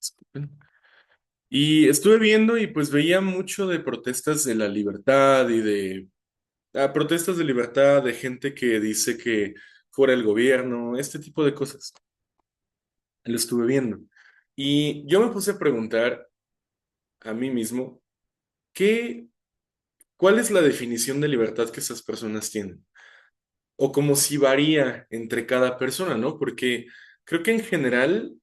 Disculpen. Y estuve viendo y pues veía mucho de protestas de la libertad y de protestas de libertad de gente que dice que fuera el gobierno, este tipo de cosas. Lo estuve viendo. Y yo me puse a preguntar a mí mismo, ¿qué, cuál es la definición de libertad que esas personas tienen? O como si varía entre cada persona, ¿no? Porque creo que en general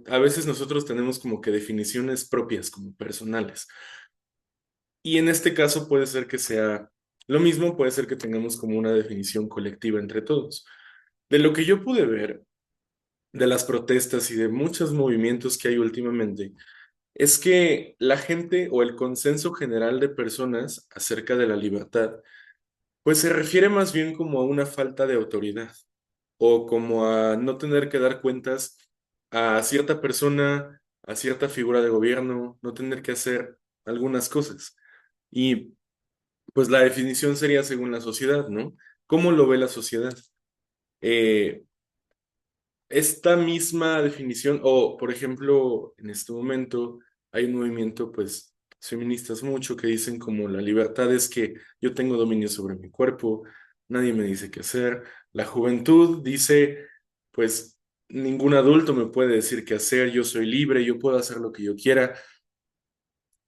a veces nosotros tenemos como que definiciones propias, como personales. Y en este caso puede ser que sea lo mismo, puede ser que tengamos como una definición colectiva entre todos. De lo que yo pude ver de las protestas y de muchos movimientos que hay últimamente, es que la gente o el consenso general de personas acerca de la libertad, pues se refiere más bien como a una falta de autoridad o como a no tener que dar cuentas a cierta persona, a cierta figura de gobierno, no tener que hacer algunas cosas. Y pues la definición sería según la sociedad, ¿no? ¿Cómo lo ve la sociedad? Eh, esta misma definición, o por ejemplo, en este momento hay un movimiento, pues, feministas mucho que dicen como la libertad es que yo tengo dominio sobre mi cuerpo, nadie me dice qué hacer. La juventud dice, pues, ningún adulto me puede decir qué hacer, yo soy libre, yo puedo hacer lo que yo quiera.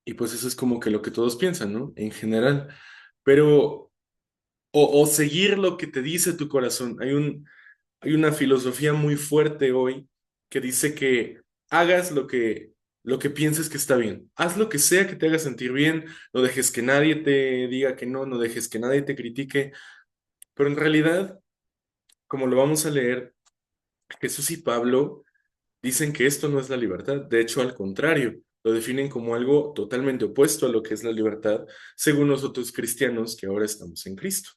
Y pues eso es como que lo que todos piensan, ¿no? En general. Pero o seguir lo que te dice tu corazón. Hay una filosofía muy fuerte hoy que dice que hagas lo que pienses que está bien. Haz lo que sea que te haga sentir bien, no dejes que nadie te diga que no, no dejes que nadie te critique. Pero en realidad, como lo vamos a leer, Jesús y Pablo dicen que esto no es la libertad. De hecho, al contrario, lo definen como algo totalmente opuesto a lo que es la libertad, según nosotros cristianos que ahora estamos en Cristo.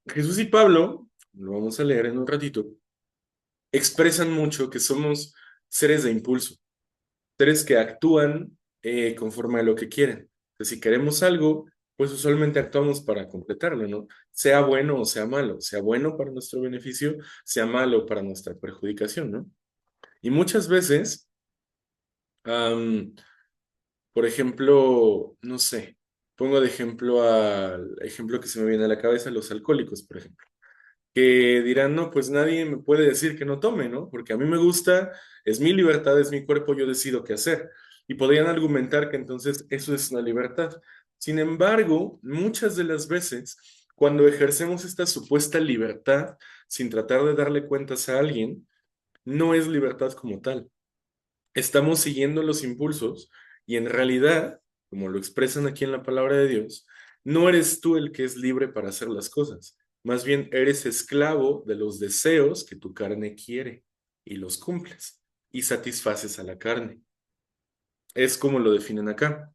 Jesús y Pablo, lo vamos a leer en un ratito, expresan mucho que somos seres de impulso, seres que actúan conforme a lo que quieren. Entonces, si queremos algo, pues usualmente actuamos para completarlo, ¿no? Sea bueno o sea bueno para nuestro beneficio, sea malo para nuestra perjudicación, ¿no? Y muchas veces, am, por ejemplo, no sé, pongo de ejemplo al ejemplo que se me viene a la cabeza, los alcohólicos, por ejemplo, que dirán, no, pues nadie me puede decir que no tome, ¿no? Porque a mí me gusta, es mi libertad, es mi cuerpo, yo decido qué hacer. Y podrían argumentar que entonces eso es la libertad. Sin embargo, muchas de las veces, cuando ejercemos esta supuesta libertad sin tratar de darle cuentas a alguien, no es libertad como tal. Estamos siguiendo los impulsos y en realidad, como lo expresan aquí en la palabra de Dios, no eres tú el que es libre para hacer las cosas. Más bien eres esclavo de los deseos que tu carne quiere y los cumples y satisfaces a la carne. Es como lo definen acá.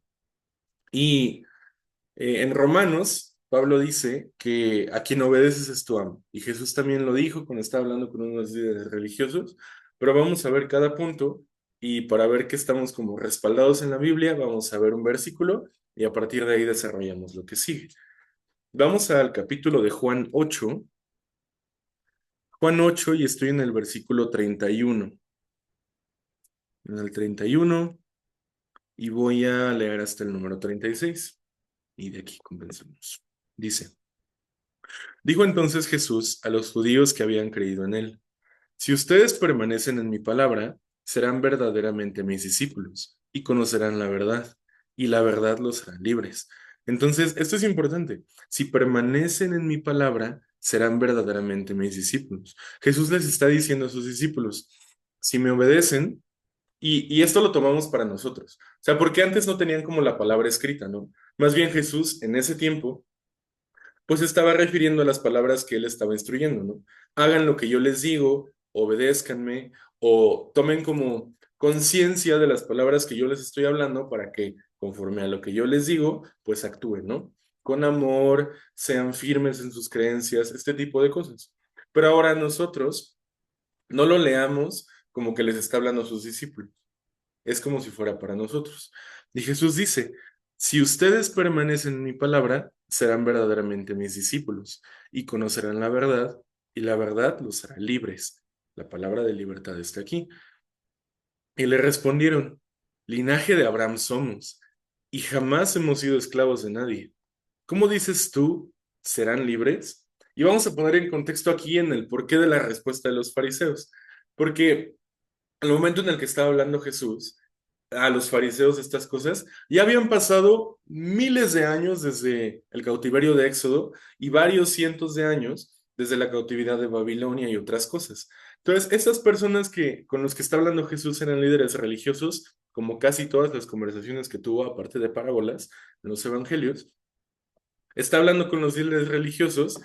Y en Romanos, Pablo dice que a quien obedeces es tu amo. Y Jesús también lo dijo cuando estaba hablando con unos líderes religiosos. Pero vamos a ver cada punto y para ver que estamos como respaldados en la Biblia, vamos a ver un versículo y a partir de ahí desarrollamos lo que sigue. Vamos al capítulo de Juan 8. Juan 8 y estoy en el versículo 31. En el 31 y voy a leer hasta el número 36. Y de aquí comenzamos. Dice. Dijo entonces Jesús a los judíos que habían creído en él, si ustedes permanecen en mi palabra, serán verdaderamente mis discípulos y conocerán la verdad, y la verdad los hará libres. Entonces, esto es importante. Si permanecen en mi palabra, serán verdaderamente mis discípulos. Jesús les está diciendo a sus discípulos, si me obedecen, y esto lo tomamos para nosotros. O sea, porque antes no tenían como la palabra escrita, ¿no? Más bien Jesús en ese tiempo pues estaba refiriendo a las palabras que él estaba instruyendo, ¿no? Hagan lo que yo les digo, obedézcanme o tomen como conciencia de las palabras que yo les estoy hablando para que conforme a lo que yo les digo, pues actúen, ¿no? Con amor, sean firmes en sus creencias, este tipo de cosas. Pero ahora nosotros no lo leamos como que les está hablando a sus discípulos, es como si fuera para nosotros. Y Jesús dice, si ustedes permanecen en mi palabra, serán verdaderamente mis discípulos y conocerán la verdad y la verdad los hará libres. La palabra de libertad está aquí. Y le respondieron, linaje de Abraham somos, y jamás hemos sido esclavos de nadie. ¿Cómo dices tú, serán libres? Y vamos a poner en contexto aquí en el porqué de la respuesta de los fariseos, porque al momento en el que estaba hablando Jesús a los fariseos de estas cosas, ya habían pasado miles de años desde el cautiverio de Éxodo y varios cientos de años desde la cautividad de Babilonia y otras cosas. Entonces, esas personas que con los que está hablando Jesús eran líderes religiosos, como casi todas las conversaciones que tuvo, aparte de parábolas, en los evangelios, está hablando con los líderes religiosos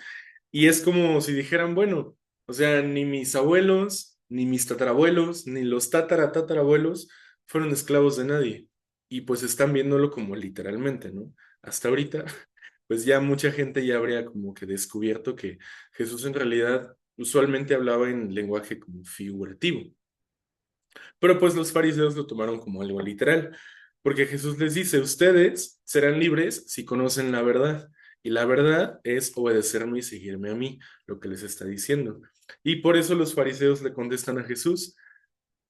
y es como si dijeran, bueno, o sea, ni mis abuelos, ni mis tatarabuelos, ni los tatarabuelos fueron esclavos de nadie. Y pues están viéndolo como literalmente, ¿no? Hasta ahorita, pues ya mucha gente ya habría como que descubierto que Jesús en realidad usualmente hablaba en lenguaje como figurativo. Pero pues los fariseos lo tomaron como algo literal, porque Jesús les dice, ustedes serán libres si conocen la verdad, y la verdad es obedecerme y seguirme a mí, lo que les está diciendo. Y por eso los fariseos le contestan a Jesús,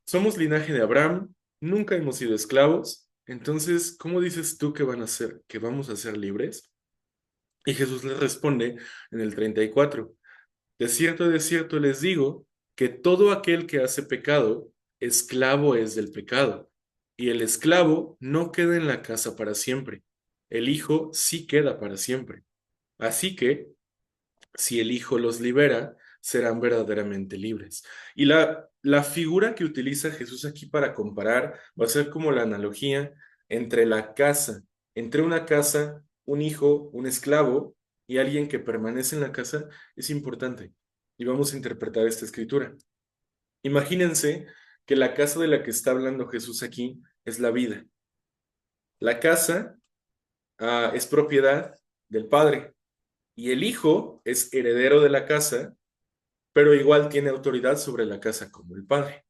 somos linaje de Abraham, nunca hemos sido esclavos, entonces, ¿cómo dices tú que van a ser, que vamos a ser libres? Y Jesús les responde en el 34. De cierto les digo que todo aquel que hace pecado, esclavo es del pecado. Y el esclavo no queda en la casa para siempre. El hijo sí queda para siempre. Así que, si el hijo los libera, serán verdaderamente libres. Y la figura que utiliza Jesús aquí para comparar va a ser como la analogía entre la casa, entre una casa, un hijo, un esclavo y alguien que permanece en la casa, es importante. Y vamos a interpretar esta escritura. Imagínense que la casa de la que está hablando Jesús aquí es la vida. La casa, es propiedad del padre y el hijo es heredero de la casa, pero igual tiene autoridad sobre la casa como el padre.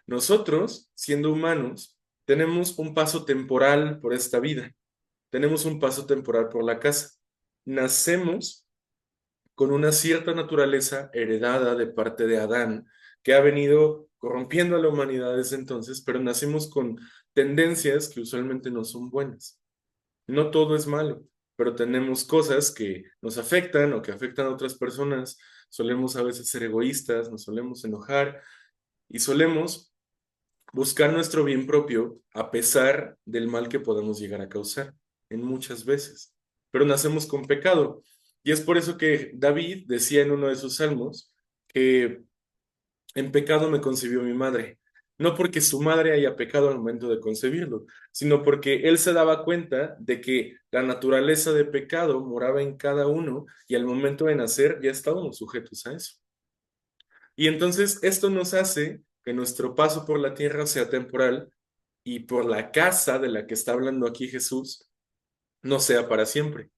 Nosotros, siendo humanos, tenemos un paso temporal por esta vida, tenemos un paso temporal por la casa. Nacemos con una cierta naturaleza heredada de parte de Adán, que ha venido corrompiendo a la humanidad desde entonces, pero nacemos con tendencias que usualmente no son buenas. No todo es malo, pero tenemos cosas que nos afectan o que afectan a otras personas. Solemos a veces ser egoístas, nos solemos enojar y solemos buscar nuestro bien propio a pesar del mal que podemos llegar a causar en muchas veces. Pero nacemos con pecado. Y es por eso que David decía en uno de sus salmos que en pecado me concibió mi madre. No porque su madre haya pecado al momento de concebirlo, sino porque él se daba cuenta de que la naturaleza de pecado moraba en cada uno y al momento de nacer ya estábamos sujetos a eso. Y entonces esto nos hace que nuestro paso por la tierra sea temporal y por la casa de la que está hablando aquí Jesús no sea para siempre.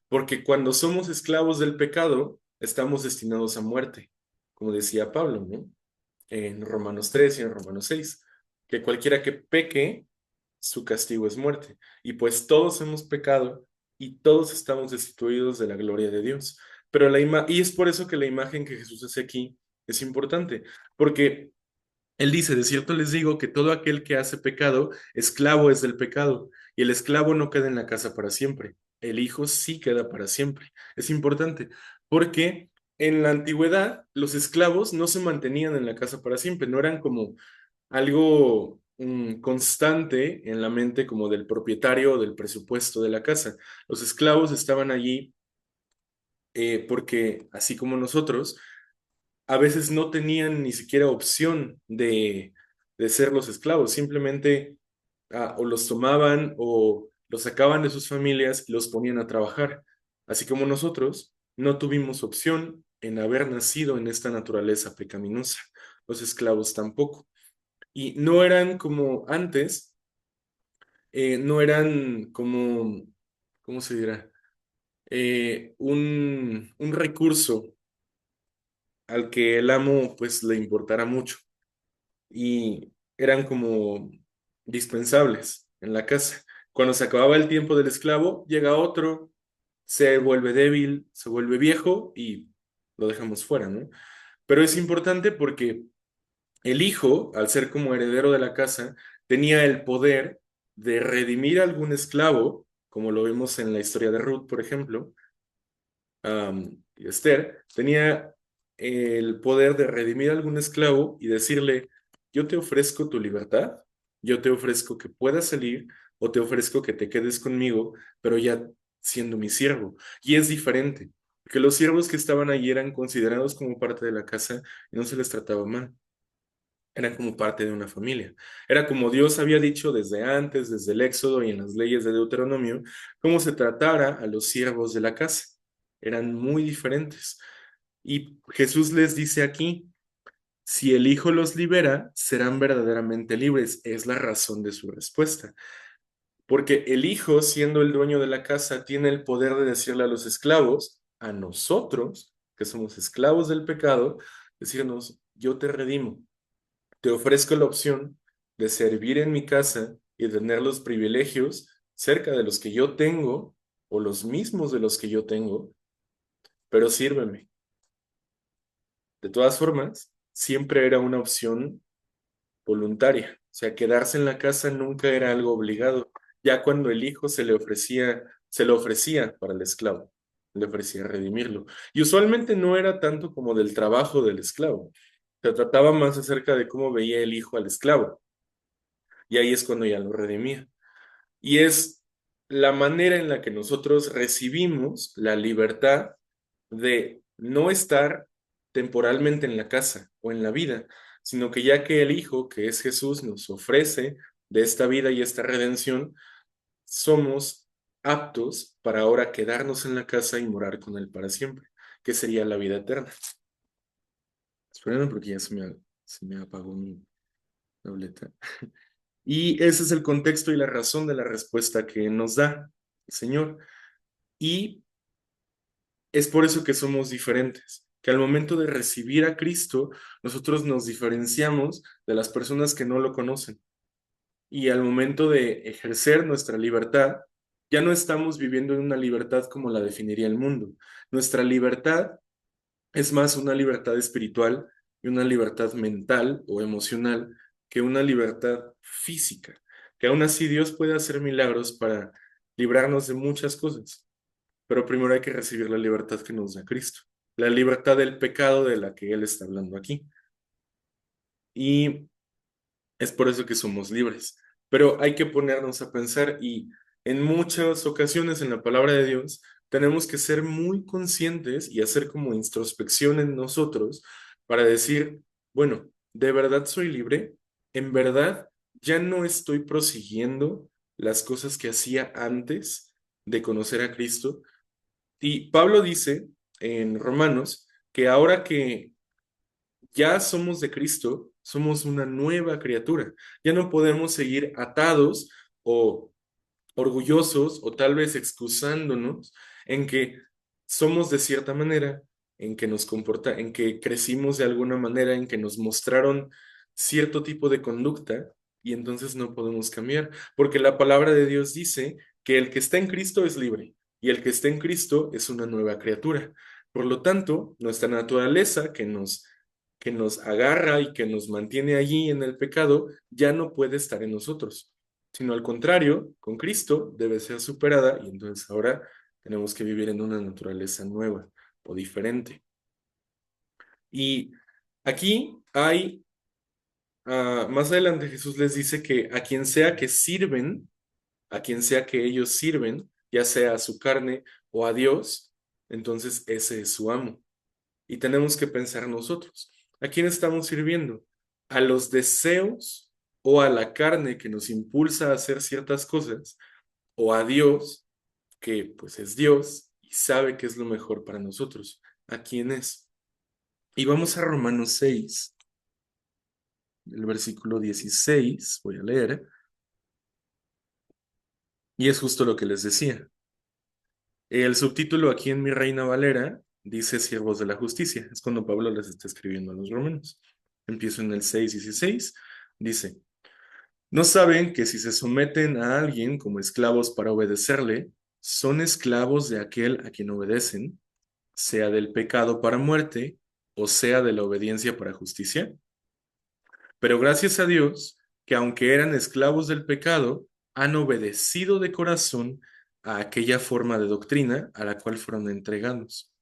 Porque cuando somos esclavos del pecado, estamos destinados a muerte, como decía Pablo, ¿no? En Romanos 3 y en Romanos 6, que cualquiera que peque, su castigo es muerte. Y pues todos hemos pecado y todos estamos destituidos de la gloria de Dios. Pero y es por eso que la imagen que Jesús hace aquí es importante, porque él dice, de cierto les digo que todo aquel que hace pecado, esclavo es del pecado, y el esclavo no queda en la casa para siempre, el hijo sí queda para siempre. Es importante, porque en la antigüedad los esclavos no se mantenían en la casa para siempre, no eran como algo constante en la mente como del propietario o del presupuesto de la casa. Los esclavos estaban allí porque, así como nosotros, a veces no tenían ni siquiera opción de ser los esclavos, simplemente o los tomaban o los sacaban de sus familias y los ponían a trabajar. Así como nosotros no tuvimos opción en haber nacido en esta naturaleza pecaminosa, los esclavos tampoco. Y no eran como antes, no eran como, ¿cómo se dirá? Un recurso al que el amo pues le importara mucho y eran como dispensables en la casa. Cuando se acababa el tiempo del esclavo, llega otro, se vuelve débil, se vuelve viejo y lo dejamos fuera, ¿no? Pero es importante porque El hijo, al ser como heredero de la casa, tenía el poder de redimir a algún esclavo, como lo vemos en la historia de Ruth, por ejemplo, y Esther, tenía el poder de redimir a algún esclavo y decirle, yo te ofrezco tu libertad, yo te ofrezco que puedas salir o te ofrezco que te quedes conmigo, pero ya siendo mi siervo. Y es diferente, porque los siervos que estaban allí eran considerados como parte de la casa y no se les trataba mal, eran como parte de una familia. Era como Dios había dicho desde antes, desde el Éxodo y en las leyes de Deuteronomio, cómo se tratara a los siervos de la casa. Eran muy diferentes. Y Jesús les dice aquí, si el Hijo los libera, serán verdaderamente libres. Es la razón de su respuesta. Porque el Hijo, siendo el dueño de la casa, tiene el poder de decirle a los esclavos, a nosotros, que somos esclavos del pecado, decirnos, yo te redimo, te ofrezco la opción de servir en mi casa y tener los privilegios cerca de los que yo tengo o los mismos de los que yo tengo, pero sírveme. De todas formas, siempre era una opción voluntaria. O sea, quedarse en la casa nunca era algo obligado. Ya cuando el hijo se lo ofrecía para el esclavo, le ofrecía redimirlo. Y usualmente no era tanto como del trabajo del esclavo. Se trataba más acerca de cómo veía el hijo al esclavo. Y ahí es cuando ya lo redimía. Y es la manera en la que nosotros recibimos la libertad de no estar temporalmente en la casa o en la vida, sino que ya que el Hijo, que es Jesús, nos ofrece de esta vida y esta redención, somos aptos para ahora quedarnos en la casa y morar con Él para siempre, que sería la vida eterna. Espérenme porque ya se me apagó mi tableta. Y ese es el contexto y la razón de la respuesta que nos da el Señor. Y es por eso que somos diferentes, que al momento de recibir a Cristo, nosotros nos diferenciamos de las personas que no lo conocen. Y al momento de ejercer nuestra libertad, ya no estamos viviendo en una libertad como la definiría el mundo. Nuestra libertad es más una libertad espiritual y una libertad mental o emocional que una libertad física, que aún así Dios puede hacer milagros para librarnos de muchas cosas, pero primero hay que recibir la libertad que nos da Cristo, la libertad del pecado de la que Él está hablando aquí. Y es por eso que somos libres. Pero hay que ponernos a pensar y en muchas ocasiones en la palabra de Dios tenemos que ser muy conscientes y hacer como introspección en nosotros para decir, bueno, ¿de verdad soy libre? ¿En verdad ya no estoy prosiguiendo las cosas que hacía antes de conocer a Cristo? Y Pablo dice en Romanos que ahora que ya somos de Cristo, somos una nueva criatura. Ya no podemos seguir atados o orgullosos o tal vez excusándonos en que somos de cierta manera, en que nos comporta, en que crecimos de alguna manera, en que nos mostraron cierto tipo de conducta y entonces no podemos cambiar, porque la palabra de Dios dice que el que está en Cristo es libre y el que está en Cristo es una nueva criatura. Por lo tanto, nuestra naturaleza que nos agarra y que nos mantiene allí en el pecado ya no puede estar en nosotros, sino al contrario, con Cristo debe ser superada y entonces ahora tenemos que vivir en una naturaleza nueva o diferente. Y aquí hay, más adelante Jesús les dice que a quien sea que sirven, a quien sea que ellos sirven, ya sea a su carne o a Dios, entonces ese es su amo. Y tenemos que pensar nosotros, ¿a quién estamos sirviendo? ¿A los deseos o a la carne que nos impulsa a hacer ciertas cosas? ¿O a Dios, que pues es Dios y sabe qué es lo mejor para nosotros? ¿A quién es? Y vamos a Romanos 6, el versículo 16, voy a leer, y es justo lo que les decía. El subtítulo aquí en mi Reina Valera dice siervos de la justicia. Es cuando Pablo les está escribiendo a los romanos. Empiezo en el 6:16. Dice, ¿no saben que si se someten a alguien como esclavos para obedecerle, son esclavos de aquel a quien obedecen, sea del pecado para muerte o sea de la obediencia para justicia? Pero gracias a Dios que aunque eran esclavos del pecado, han obedecido de corazón a aquella forma de doctrina a la cual fueron entregados.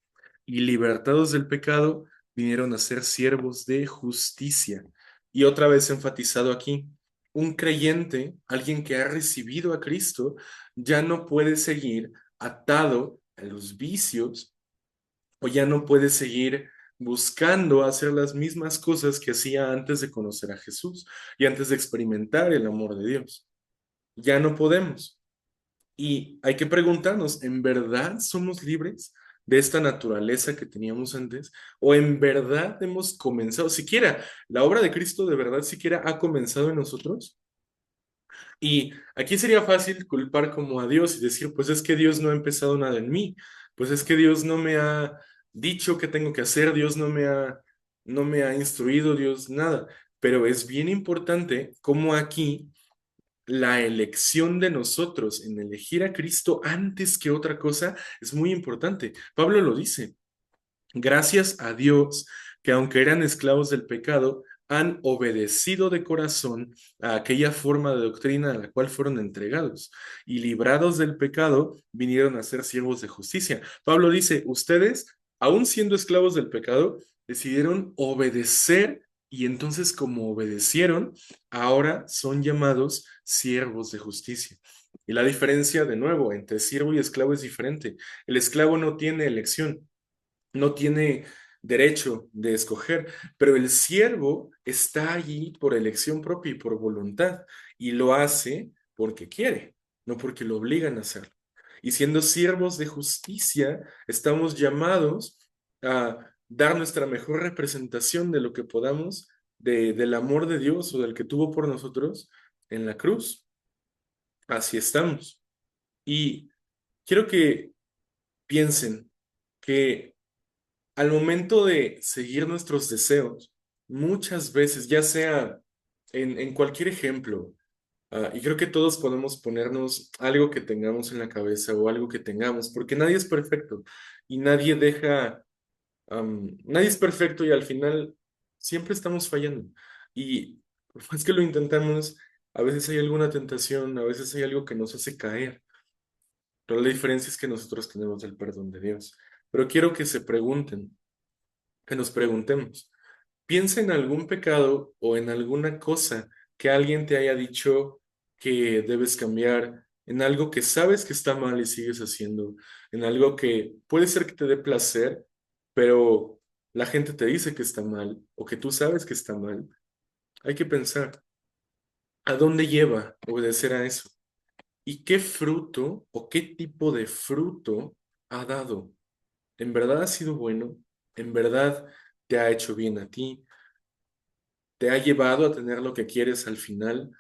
Y libertados del pecado, vinieron a ser siervos de justicia. Y otra vez enfatizado aquí, un creyente, alguien que ha recibido a Cristo, ya no puede seguir atado a los vicios o ya no puede seguir buscando hacer las mismas cosas que hacía antes de conocer a Jesús y antes de experimentar el amor de Dios. Ya no podemos. Y hay que preguntarnos, ¿en verdad somos libres de esta naturaleza que teníamos antes? ¿O en verdad hemos comenzado, siquiera la obra de Cristo de verdad siquiera ha comenzado en nosotros? Y aquí sería fácil culpar como a Dios y decir, pues es que Dios no ha empezado nada en mí, pues es que Dios no me ha dicho qué tengo que hacer, Dios no me ha instruido, Dios nada. Pero es bien importante cómo aquí la elección de nosotros en elegir a Cristo antes que otra cosa es muy importante. Pablo lo dice. Gracias a Dios que aunque eran esclavos del pecado, han obedecido de corazón a aquella forma de doctrina a la cual fueron entregados y librados del pecado, vinieron a ser siervos de justicia. Pablo dice, ustedes, aun siendo esclavos del pecado, decidieron obedecer y entonces como obedecieron, ahora son llamados siervos de justicia. Y la diferencia, de nuevo, entre siervo y esclavo es diferente. El esclavo no tiene elección, no tiene derecho de escoger, pero el siervo está allí por elección propia y por voluntad, y lo hace porque quiere, no porque lo obligan a hacerlo. Y siendo siervos de justicia, estamos llamados a dar nuestra mejor representación de lo que podamos, del amor de Dios o del que tuvo por nosotros en la cruz. Así estamos. Y quiero que piensen que al momento de seguir nuestros deseos, muchas veces, ya sea en cualquier ejemplo, y creo que todos podemos ponernos algo que tengamos en la cabeza o algo que tengamos, porque nadie es perfecto y nadie es perfecto y al final siempre estamos fallando. Y por más que lo intentamos, a veces hay alguna tentación, a veces hay algo que nos hace caer, pero la diferencia es que nosotros tenemos el perdón de Dios. Pero quiero que se pregunten, que nos preguntemos. Piensa en algún pecado o en alguna cosa que alguien te haya dicho que debes cambiar, en algo que sabes que está mal y sigues haciendo, en algo que puede ser que te dé placer, pero la gente te dice que está mal o que tú sabes que está mal. Hay que pensar, ¿a dónde lleva obedecer a eso? ¿Y qué fruto o qué tipo de fruto ha dado? ¿En verdad ha sido bueno? ¿En verdad te ha hecho bien a ti? ¿Te ha llevado a tener lo que quieres al final?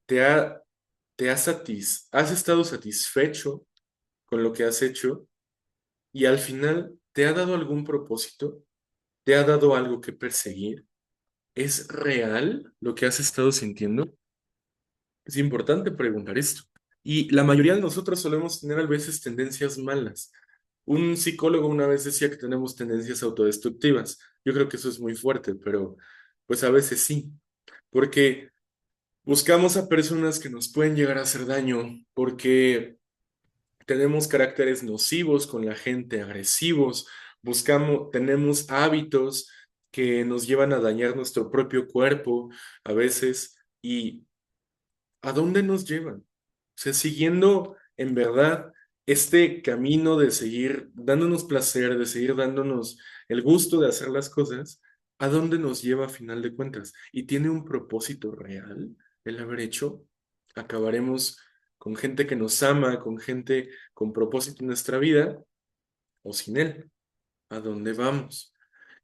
¿Te ha, has estado satisfecho con lo que has hecho? ¿Y al final te ha dado algún propósito? ¿Te ha dado algo que perseguir? ¿Es real lo que has estado sintiendo? Es importante preguntar esto. Y la mayoría de nosotros solemos tener a veces tendencias malas. Un psicólogo una vez decía que tenemos tendencias autodestructivas. Yo creo que eso es muy fuerte, pero pues a veces sí. Porque buscamos a personas que nos pueden llegar a hacer daño porque tenemos caracteres nocivos con la gente, agresivos, tenemos hábitos que nos llevan a dañar nuestro propio cuerpo a veces. ¿Y a dónde nos llevan? O sea, siguiendo en verdad este camino de seguir dándonos placer, de seguir dándonos el gusto de hacer las cosas, ¿a dónde nos lleva a final de cuentas? ¿Y tiene un propósito real el haber hecho? ¿Acabaremos con gente que nos ama, con gente con propósito en nuestra vida o sin él? ¿A dónde vamos?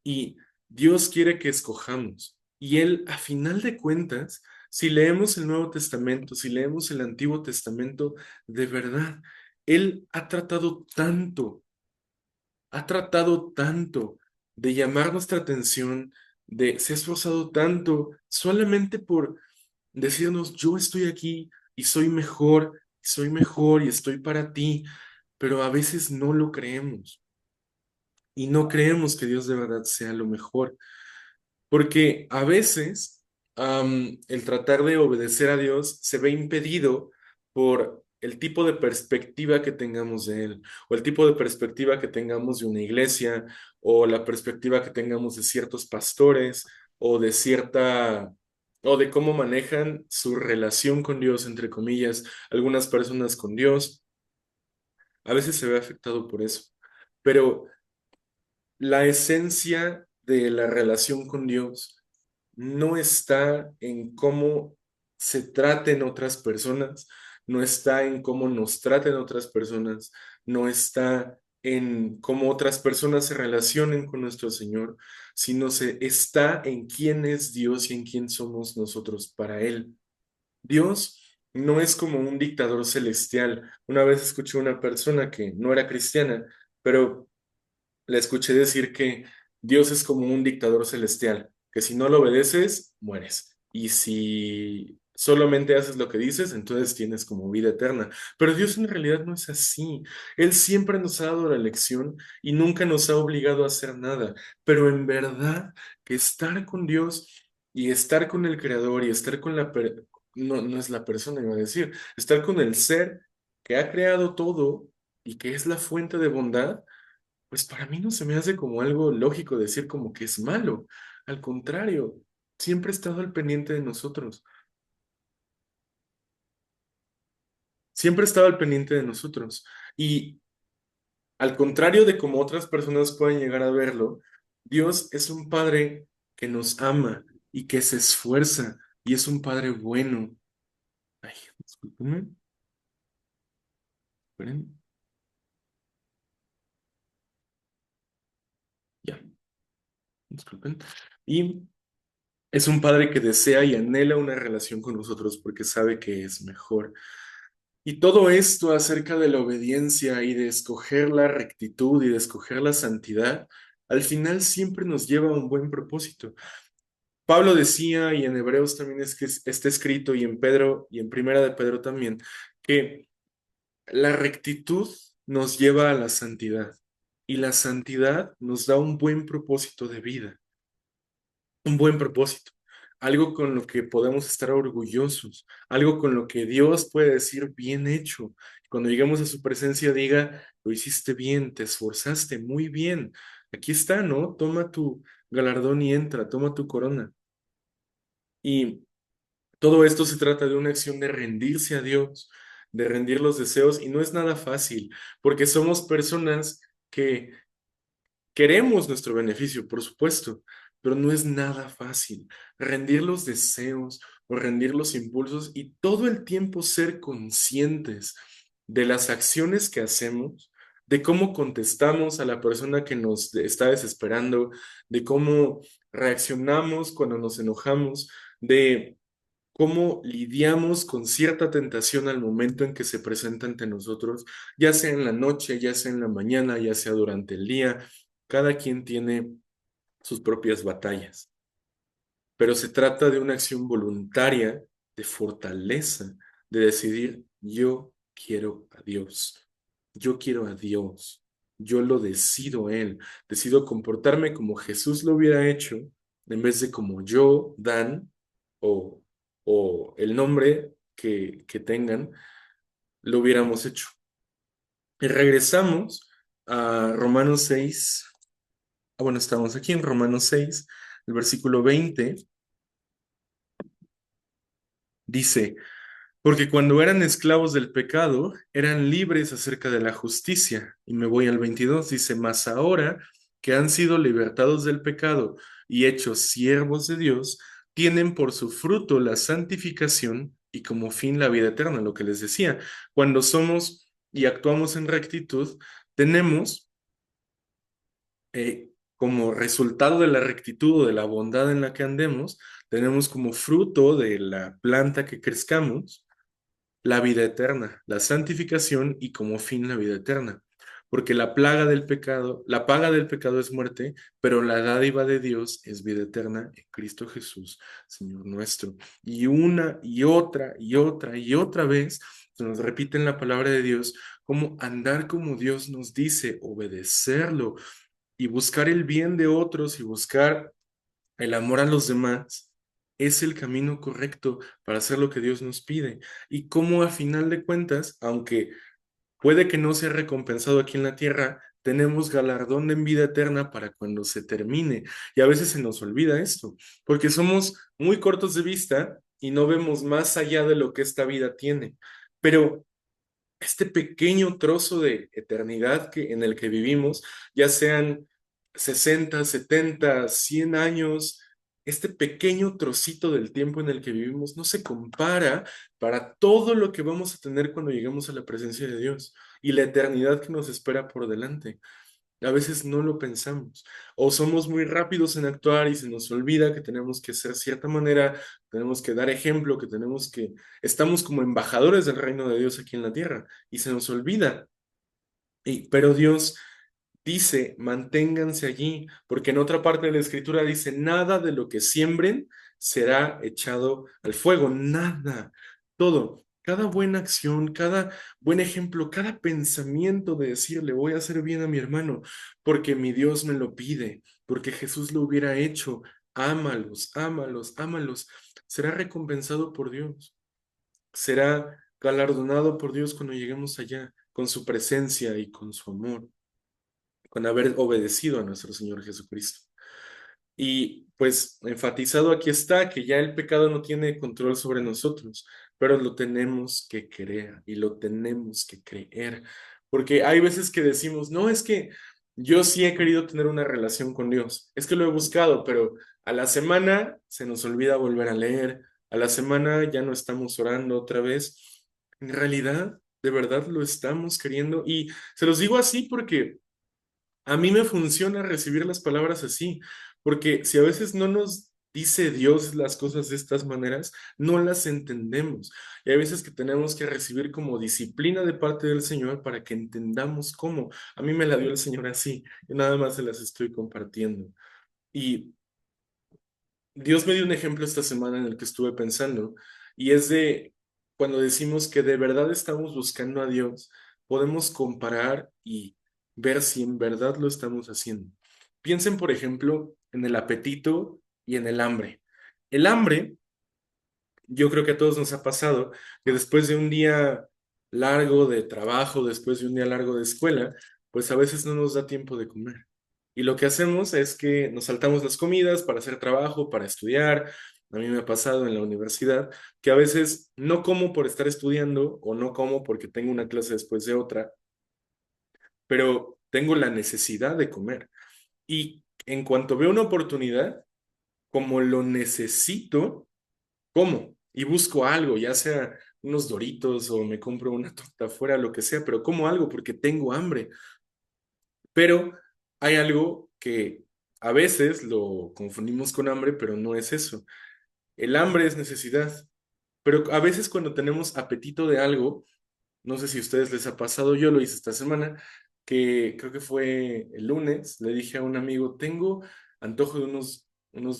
Y Dios quiere que escojamos. Y Él, a final de cuentas, si leemos el Nuevo Testamento, si leemos el Antiguo Testamento, de verdad, Él ha tratado tanto de llamar nuestra atención, se ha esforzado tanto solamente por decirnos, yo estoy aquí y soy mejor y estoy para ti, pero a veces no lo creemos y no creemos que Dios de verdad sea lo mejor. Porque a veces el tratar de obedecer a Dios se ve impedido por el tipo de perspectiva que tengamos de Él, o el tipo de perspectiva que tengamos de una iglesia, o la perspectiva que tengamos de ciertos pastores, o de cierta, o de cómo manejan su relación con Dios, entre comillas, algunas personas con Dios. A veces se ve afectado por eso. Pero la esencia de la relación con Dios no está en cómo se traten otras personas, no está en cómo nos traten otras personas, no está en cómo otras personas se relacionen con nuestro Señor, sino está en quién es Dios y en quién somos nosotros para Él. Dios no es como un dictador celestial. Una vez escuché a una persona que no era cristiana, pero le escuché decir que Dios es como un dictador celestial, que si no lo obedeces, mueres. Y si solamente haces lo que dices, entonces tienes como vida eterna. Pero Dios en realidad no es así. Él siempre nos ha dado la lección y nunca nos ha obligado a hacer nada. Pero en verdad que estar con Dios y estar con el Creador y estar con no, no es la persona, iba a decir, estar con el ser que ha creado todo y que es la fuente de bondad, pues para mí no se me hace como algo lógico decir como que es malo. Al contrario, siempre ha estado al pendiente de nosotros. Siempre ha estado al pendiente de nosotros. Y al contrario de como otras personas pueden llegar a verlo, Dios es un padre que nos ama y que se esfuerza y es un padre bueno. Ay, discúlpenme, esperen, ya, disculpen. Y es un padre que desea y anhela una relación con nosotros porque sabe que es mejor. Y todo esto acerca de la obediencia y de escoger la rectitud y de escoger la santidad, al final siempre nos lleva a un buen propósito. Pablo decía, y en Hebreos también es que está escrito, y en Pedro, y en Primera de Pedro también, que la rectitud nos lleva a la santidad, y la santidad nos da un buen propósito de vida, un buen propósito, algo con lo que podemos estar orgullosos, algo con lo que Dios puede decir bien hecho. Cuando lleguemos a su presencia diga, lo hiciste bien, te esforzaste muy bien. Aquí está, ¿no? Toma tu galardón y entra, toma tu corona. Y todo esto se trata de una acción de rendirse a Dios, de rendir los deseos, y no es nada fácil, porque somos personas que queremos nuestro beneficio, por supuesto, pero no es nada fácil rendir los deseos o rendir los impulsos y todo el tiempo ser conscientes de las acciones que hacemos, de cómo contestamos a la persona que nos está desesperando, de cómo reaccionamos cuando nos enojamos, de cómo lidiamos con cierta tentación al momento en que se presenta ante nosotros, ya sea en la noche, ya sea en la mañana, ya sea durante el día. Cada quien tiene sus propias batallas, pero se trata de una acción voluntaria de fortaleza, de decidir, yo quiero a Dios, yo quiero a Dios, yo lo decido Él, decido comportarme como Jesús lo hubiera hecho, en vez de como yo, Dan, o, o el nombre que tengan, lo hubiéramos hecho. Y regresamos a Romanos 6. Bueno, estamos aquí en Romanos 6, el versículo 20 dice, porque cuando eran esclavos del pecado, eran libres acerca de la justicia. Y me voy al 22, dice, mas ahora que han sido libertados del pecado y hechos siervos de Dios, tienen por su fruto la santificación y como fin la vida eterna, lo que les decía. Cuando somos y actuamos en rectitud, tenemos como resultado de la rectitud o de la bondad en la que andemos, tenemos como fruto de la planta que crezcamos la vida eterna, la santificación y como fin la vida eterna. Porque la plaga del pecado, la paga del pecado es muerte, pero la dádiva de Dios es vida eterna en Cristo Jesús, Señor nuestro. Y una y otra y otra y otra vez se nos repite en la palabra de Dios cómo andar como Dios nos dice, obedecerlo y buscar el bien de otros y buscar el amor a los demás es el camino correcto para hacer lo que Dios nos pide. Y cómo a final de cuentas, aunque puede que no sea recompensado aquí en la tierra, tenemos galardón en vida eterna para cuando se termine. Y a veces se nos olvida esto, porque somos muy cortos de vista y no vemos más allá de lo que esta vida tiene. Pero este pequeño trozo de eternidad en el que vivimos, ya sean 60, 70, 100 años, este pequeño trocito del tiempo en el que vivimos no se compara para todo lo que vamos a tener cuando lleguemos a la presencia de Dios y la eternidad que nos espera por delante. A veces no lo pensamos o somos muy rápidos en actuar y se nos olvida que tenemos que ser cierta manera, tenemos que dar ejemplo, estamos como embajadores del reino de Dios aquí en la tierra y se nos olvida. Pero Dios dice, manténganse allí, porque en otra parte de la escritura dice, nada de lo que siembren será echado al fuego, nada, todo, cada buena acción, cada buen ejemplo, cada pensamiento de decirle, voy a hacer bien a mi hermano, porque mi Dios me lo pide, porque Jesús lo hubiera hecho, ámalos, ámalos, ámalos, será recompensado por Dios, será galardonado por Dios cuando lleguemos allá, con su presencia y con su amor, con haber obedecido a nuestro Señor Jesucristo. Y pues enfatizado aquí está que ya el pecado no tiene control sobre nosotros, pero lo tenemos que creer y lo tenemos que creer. Porque hay veces que decimos, no, es que yo sí he querido tener una relación con Dios, es que lo he buscado, pero a la semana se nos olvida volver a leer, a la semana ya no estamos orando otra vez. En realidad, de verdad lo estamos queriendo y se los digo así porque a mí me funciona recibir las palabras así, porque si a veces no nos dice Dios las cosas de estas maneras, no las entendemos. Y hay veces que tenemos que recibir como disciplina de parte del Señor para que entendamos cómo. A mí me la dio el Señor así, y nada más se las estoy compartiendo. Y Dios me dio un ejemplo esta semana en el que estuve pensando, y es de cuando decimos que de verdad estamos buscando a Dios, podemos comparar y ver si en verdad lo estamos haciendo. Piensen, por ejemplo, en el apetito y en el hambre. El hambre, yo creo que a todos nos ha pasado que después de un día largo de trabajo, después de un día largo de escuela, pues a veces no nos da tiempo de comer. Y lo que hacemos es que nos saltamos las comidas para hacer trabajo, para estudiar. A mí me ha pasado en la universidad que a veces no como por estar estudiando o no como porque tengo una clase después de otra, pero tengo la necesidad de comer. Y en cuanto veo una oportunidad, como lo necesito, como y busco algo, ya sea unos Doritos o me compro una torta afuera, lo que sea, pero como algo porque tengo hambre. Pero hay algo que a veces lo confundimos con hambre, pero no es eso. El hambre es necesidad, pero a veces cuando tenemos apetito de algo, no sé si a ustedes les ha pasado, yo lo hice esta semana, que creo que fue el lunes, le dije a un amigo, tengo antojo de unos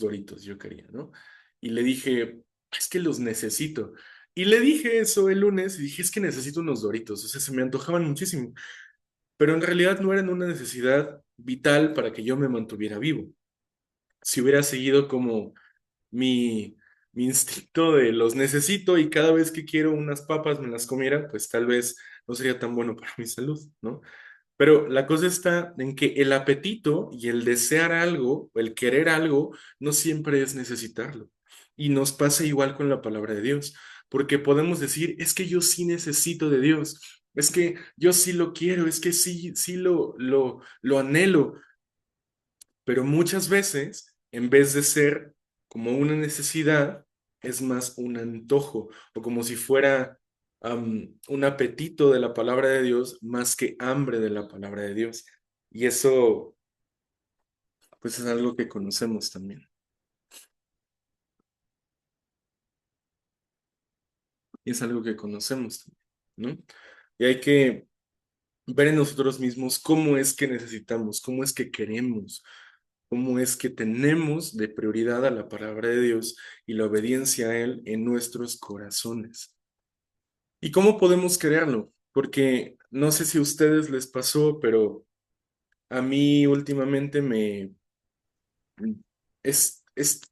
Doritos, yo quería, ¿no? Y le dije, es que los necesito. Y le dije eso el lunes y dije, es que necesito unos Doritos, o sea, se me antojaban muchísimo, pero en realidad no eran una necesidad vital para que yo me mantuviera vivo. Si hubiera seguido como mi, mi instinto de los necesito y cada vez que quiero unas papas me las comiera, pues tal vez no sería tan bueno para mi salud, ¿no? Pero la cosa está en que el apetito y el desear algo, o el querer algo, no siempre es necesitarlo. Y nos pasa igual con la palabra de Dios, porque podemos decir, es que yo sí necesito de Dios, es que yo sí lo quiero, es que sí, sí lo anhelo, pero muchas veces, en vez de ser como una necesidad, es más un antojo o como si fuera un apetito de la palabra de Dios más que hambre de la palabra de Dios. Y eso, pues, es algo que conocemos también. Y es algo que conocemos también, ¿no? Y hay que ver en nosotros mismos cómo es que necesitamos, cómo es que queremos, cómo es que tenemos de prioridad a la palabra de Dios y la obediencia a Él en nuestros corazones. ¿Y cómo podemos crearlo? Porque no sé si a ustedes les pasó, pero a mí últimamente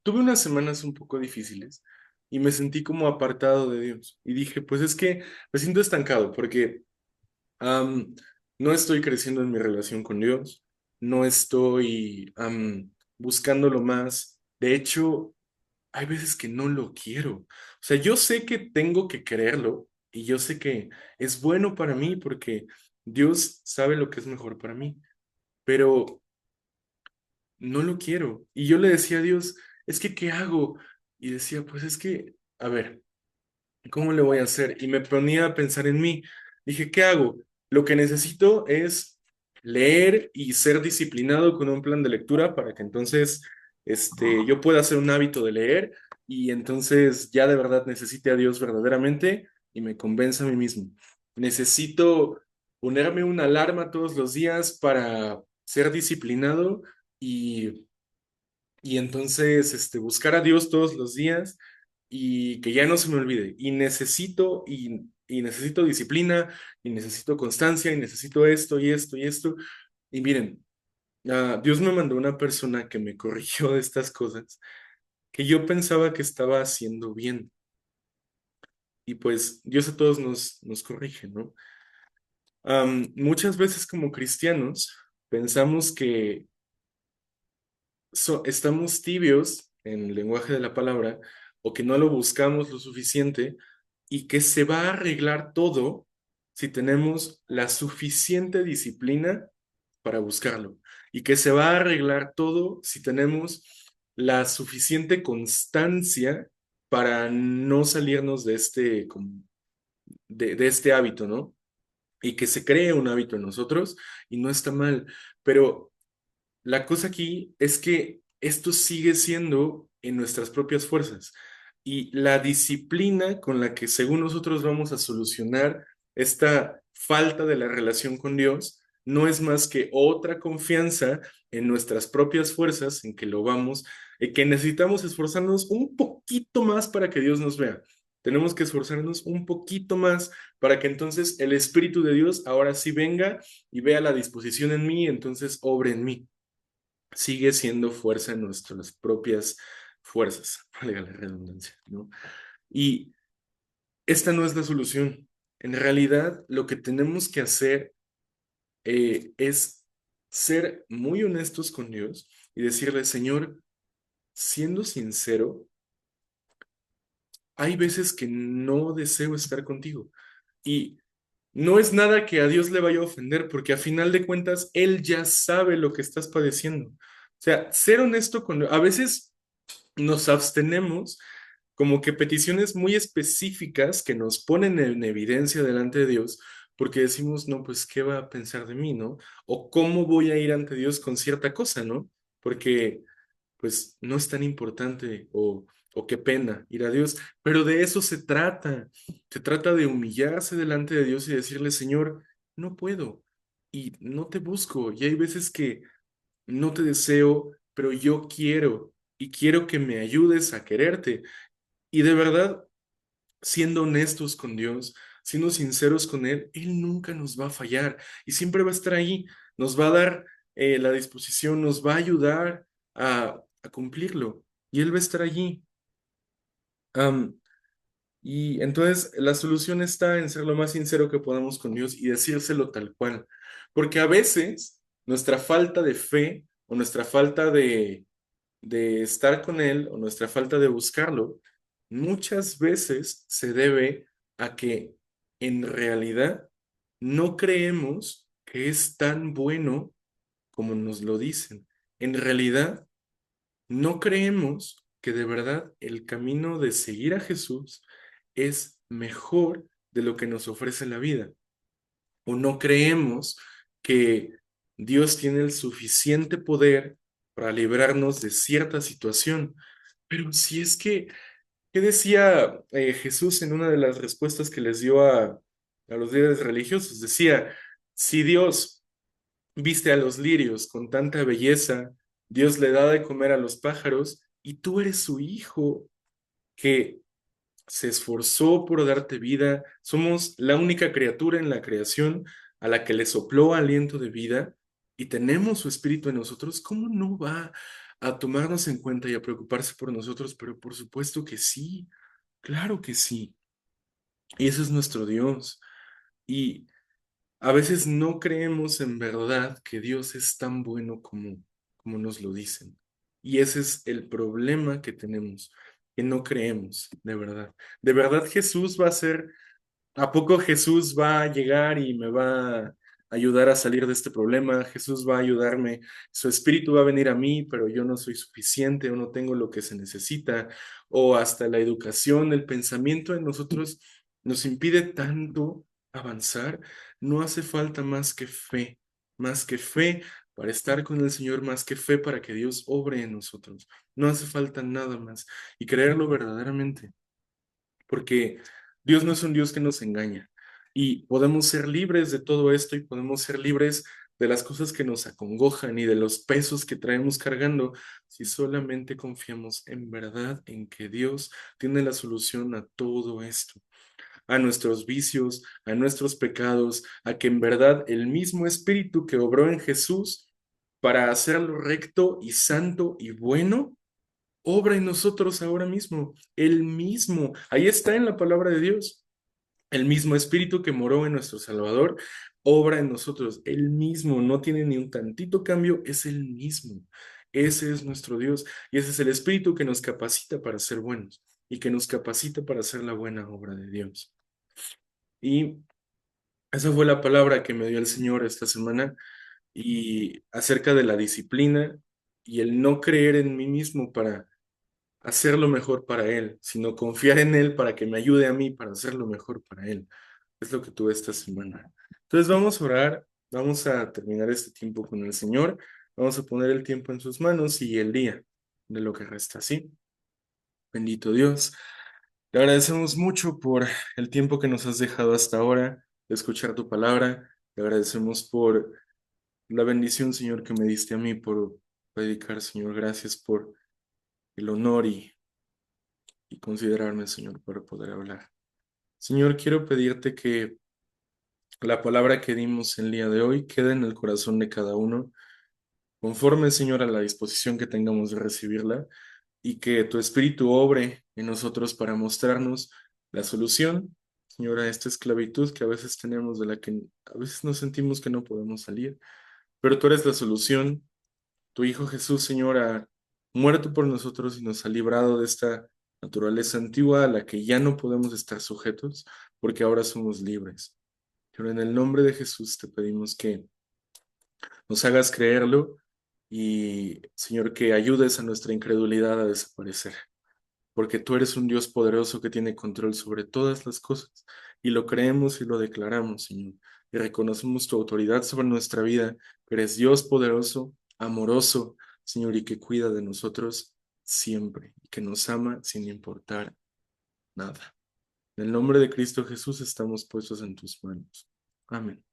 tuve unas semanas un poco difíciles y me sentí como apartado de Dios. Y dije, pues es que me siento estancado porque am, no estoy creciendo en mi relación con Dios, no estoy buscándolo más. De hecho, hay veces que no lo quiero. O sea, yo sé que tengo que quererlo y yo sé que es bueno para mí porque Dios sabe lo que es mejor para mí, pero no lo quiero. Y yo le decía a Dios, es que, ¿qué hago? Y decía, pues es que, a ver, ¿cómo le voy a hacer? Y me ponía a pensar en mí. Dije, ¿qué hago? Lo que necesito es leer y ser disciplinado con un plan de lectura para que entonces yo pueda hacer un hábito de leer y entonces ya de verdad necesite a Dios verdaderamente y me convenza a mí mismo. Necesito ponerme una alarma todos los días para ser disciplinado y y entonces buscar a Dios todos los días y que ya no se me olvide. Y necesito disciplina, y necesito constancia, y necesito esto y esto y esto. Y miren, Dios me mandó una persona que me corrigió de estas cosas que yo pensaba que estaba haciendo bien. Y pues Dios a todos nos corrige, ¿no? Muchas veces como cristianos pensamos que estamos tibios en el lenguaje de la palabra o que no lo buscamos lo suficiente y que se va a arreglar todo si tenemos la suficiente disciplina para buscarlo y que se va a arreglar todo si tenemos la suficiente constancia para no salirnos de de este hábito, ¿no? Y que se cree un hábito en nosotros y no está mal, pero la cosa aquí es que esto sigue siendo en nuestras propias fuerzas y la disciplina con la que según nosotros vamos a solucionar esta falta de la relación con Dios no es más que otra confianza en nuestras propias fuerzas, en que lo vamos, que necesitamos esforzarnos un poquito más para que Dios nos vea. Tenemos que esforzarnos un poquito más para que entonces el Espíritu de Dios ahora sí venga y vea la disposición en mí, y entonces obre en mí. Sigue siendo fuerza en nuestras propias fuerzas, valga la redundancia, ¿no? Y esta no es la solución. En realidad, lo que tenemos que hacer es ser muy honestos con Dios y decirle, Señor, siendo sincero, hay veces que no deseo estar contigo. Y no es nada que a Dios le vaya a ofender, porque a final de cuentas, Él ya sabe lo que estás padeciendo. O sea, ser honesto con... A veces nos abstenemos como que peticiones muy específicas que nos ponen en evidencia delante de Dios, porque decimos, no, pues, ¿qué va a pensar de mí, no? O cómo voy a ir ante Dios con cierta cosa, ¿no? Porque, pues, no es tan importante o qué pena ir a Dios, pero de eso se trata de humillarse delante de Dios y decirle, Señor, no puedo y no te busco, y hay veces que no te deseo, pero yo quiero y quiero que me ayudes a quererte. Y de verdad, siendo honestos con Dios, siendo sinceros con Él, Él nunca nos va a fallar y siempre va a estar ahí, nos va a dar la disposición, nos va a ayudar a cumplirlo y Él va a estar allí. Am, y entonces la solución está en ser lo más sincero que podamos con Dios y decírselo tal cual, porque a veces nuestra falta de fe o nuestra falta de estar con Él o nuestra falta de buscarlo, muchas veces se debe a que en realidad no creemos que es tan bueno como nos lo dicen. En realidad no creemos que de verdad el camino de seguir a Jesús es mejor de lo que nos ofrece la vida. O no creemos que Dios tiene el suficiente poder para librarnos de cierta situación. Pero si es que, ¿qué decía Jesús en una de las respuestas que les dio a los líderes religiosos? Decía, si Dios viste a los lirios con tanta belleza, Dios le da de comer a los pájaros, y tú eres su hijo que se esforzó por darte vida. Somos la única criatura en la creación a la que le sopló aliento de vida y tenemos su espíritu en nosotros. ¿Cómo no va a tomarnos en cuenta y a preocuparse por nosotros, pero por supuesto que sí, claro que sí. Y ese es nuestro Dios. Y a veces no creemos en verdad que Dios es tan bueno como nos lo dicen. Y ese es el problema que tenemos, que no creemos, de verdad. ¿De verdad Jesús va a ser ¿A poco Jesús va a llegar y me va a ayudar a salir de este problema? Jesús va a ayudarme, su espíritu va a venir a mí, pero yo no soy suficiente o no tengo lo que se necesita, o hasta la educación, el pensamiento en nosotros nos impide tanto avanzar. No hace falta más que fe para estar con el Señor, más que fe para que Dios obre en nosotros. No hace falta nada más y creerlo verdaderamente porque Dios no es un Dios que nos engaña y podemos ser libres de todo esto y podemos ser libres de las cosas que nos acongojan y de los pesos que traemos cargando si solamente confiamos en verdad en que Dios tiene la solución a todo esto, a nuestros vicios, a nuestros pecados, a que en verdad el mismo Espíritu que obró en Jesús para hacerlo recto y santo y bueno, obra en nosotros ahora mismo, el mismo, ahí está en la palabra de Dios, el mismo Espíritu que moró en nuestro Salvador, obra en nosotros, el mismo, no tiene ni un tantito cambio, es el mismo, ese es nuestro Dios y ese es el Espíritu que nos capacita para ser buenos y que nos capacita para hacer la buena obra de Dios. Y esa fue la palabra que me dio el Señor esta semana y acerca de la disciplina y el no creer en mí mismo para hacer lo mejor para Él, sino confiar en Él para que me ayude a mí para hacer lo mejor para Él. Es lo que tuve esta semana. Entonces vamos a orar, vamos a terminar este tiempo con el Señor, vamos a poner el tiempo en sus manos y el día de lo que resta, ¿sí? Bendito Dios. Te agradecemos mucho por el tiempo que nos has dejado hasta ahora de escuchar tu palabra. Te agradecemos por la bendición, Señor, que me diste a mí por predicar, Señor. Gracias por el honor y considerarme, Señor, para poder hablar. Señor, quiero pedirte que la palabra que dimos el día de hoy quede en el corazón de cada uno, conforme, Señor, a la disposición que tengamos de recibirla, y que tu Espíritu obre en nosotros para mostrarnos la solución, Señor, a esta esclavitud que a veces tenemos, de la que a veces nos sentimos que no podemos salir, pero tú eres la solución. Tu Hijo Jesús, Señor, ha muerto por nosotros y nos ha librado de esta naturaleza antigua a la que ya no podemos estar sujetos, porque ahora somos libres. Pero en el nombre de Jesús te pedimos que nos hagas creerlo y, Señor, que ayudes a nuestra incredulidad a desaparecer, porque tú eres un Dios poderoso que tiene control sobre todas las cosas, y lo creemos y lo declaramos, Señor, y reconocemos tu autoridad sobre nuestra vida, que eres Dios poderoso, amoroso, Señor, y que cuida de nosotros siempre, y que nos ama sin importar nada. En el nombre de Cristo Jesús estamos puestos en tus manos. Amén.